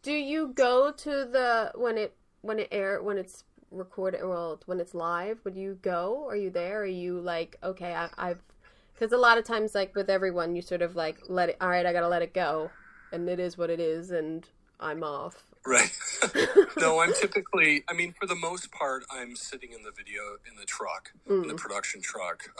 Do you go to the when it's recorded, well, when it's live? Would you go? Are you there? Are you like, okay, I've because a lot of times, like with everyone, you sort of like let it. All right, I gotta let it go, and it is what it is, and I'm off. Right. No, I mean, for the most part, I'm sitting in the truck, in the production truck,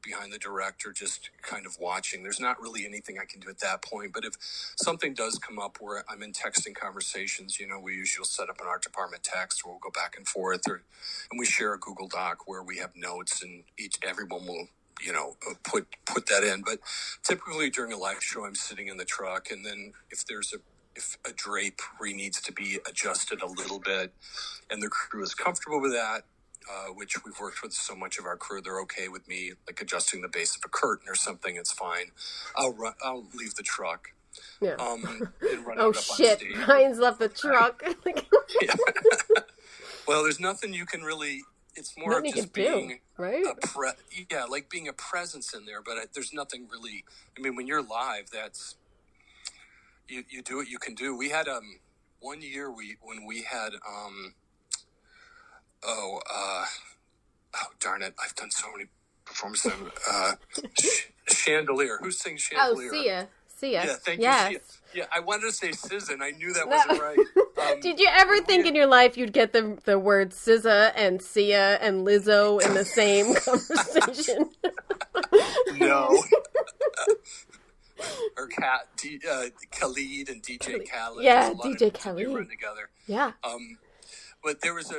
behind the director, just kind of watching. There's not really anything I can do at that point. But if something does come up where I'm in texting conversations, we usually set up an art department text where we'll go back and forth, and we share a Google Doc where we have notes, and everyone will put that in. But typically during a live show, I'm sitting in the truck, and then if a drapery needs to be adjusted a little bit and the crew is comfortable with that, which we've worked with so much of our crew, they're okay with me like adjusting the base of a curtain or something, it's fine. I'll leave the truck. Yeah. And run oh out up shit, on stage. Brian's left the truck. Yeah. Well, there's nothing you can really, it's more Nothing of just you can being do, right? like being a presence in there, but there's nothing really, I mean, when you're live, that's, you do what you can do. We had 1 year when we had darn it, I've done so many performances. Chandelier. Who sings Chandelier? Oh, Sia. Yeah, thank yes. you, Sia. Yeah, I wanted to say SZA, and I knew that wasn't right. Did you ever think in your life you'd get the word SZA and Sia and Lizzo in the same conversation? No. Or Khalid and DJ Khaled. Yeah, DJ Khaled. Run together. Yeah. But it was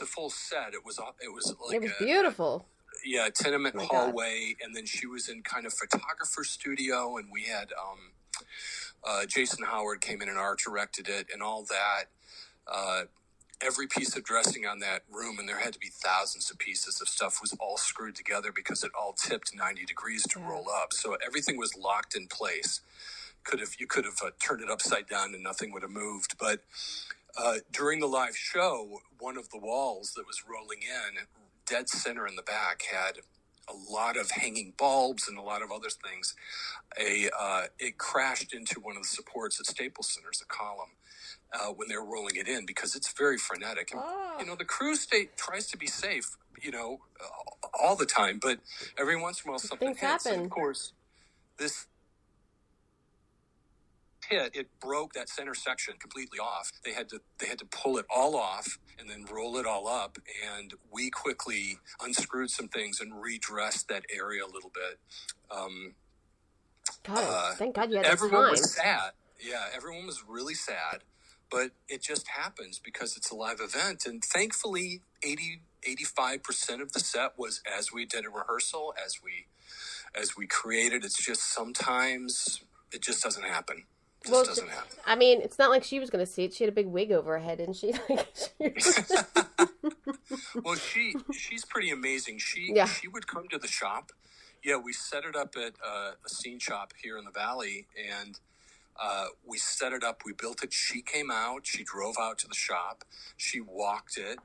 a full set. It was like it was beautiful. A tenement hallway, and then she was in kind of photographer studio, and we had Jason Howard came in and art directed it, and all that. Every piece of dressing on that room, and there had to be thousands of pieces of stuff, was all screwed together because it all tipped 90 degrees to roll up. So everything was locked in place. You could have turned it upside down and nothing would have moved. But during the live show, one of the walls that was rolling in, dead center in the back, had a lot of hanging bulbs and a lot of other things. It crashed into one of the supports at Staples Center's, a column. When they're rolling it in, because it's very frenetic. And, the crew tries to be safe, all the time, but every once in a while something hits. And of course, this hit, it broke that center section completely off. They had to pull it all off and then roll it all up. And we quickly unscrewed some things and redressed that area a little bit. Thank God you had everyone time. was sad. Yeah, everyone was really sad. But it just happens because it's a live event. And thankfully, 85% of the set was as we did a rehearsal, as we created. It's just sometimes it just doesn't happen. It just doesn't happen. I mean, it's not like she was going to see it. She had a big wig over her head, didn't she? Well, she's pretty amazing. She would come to the shop. Yeah, we set it up at a scene shop here in the Valley, and we set it up. We built it. She came out. She drove out to the shop. She walked it.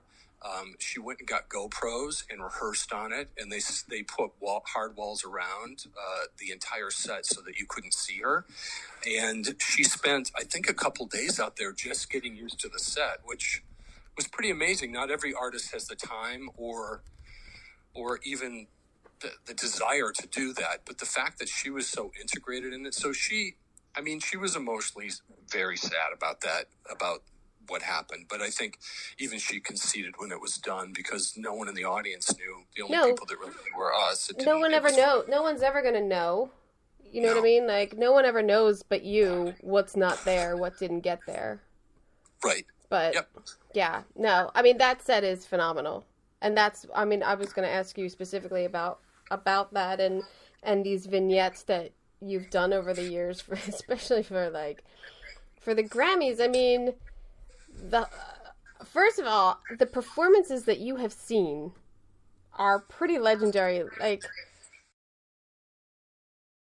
She went and got GoPros and rehearsed on it. And they put hard walls around the entire set so that you couldn't see her. And she spent, I think, a couple days out there just getting used to the set, which was pretty amazing. Not every artist has the time or even the desire to do that. But the fact that she was so integrated in it. So she was emotionally very sad about that, about what happened. But I think even she conceded when it was done because no one in the audience knew. The only people that really knew were us. No one ever knows. No one's ever going to know. You know what I mean? Like, no one ever knows but you what's not there, what didn't get there. Right. But, yeah. No. I mean, that set is phenomenal. And that's, I mean, I was going to ask you specifically about that and these vignettes that you've done over the years, especially for the Grammys. I mean, first of all, the performances that you have seen are pretty legendary. Like,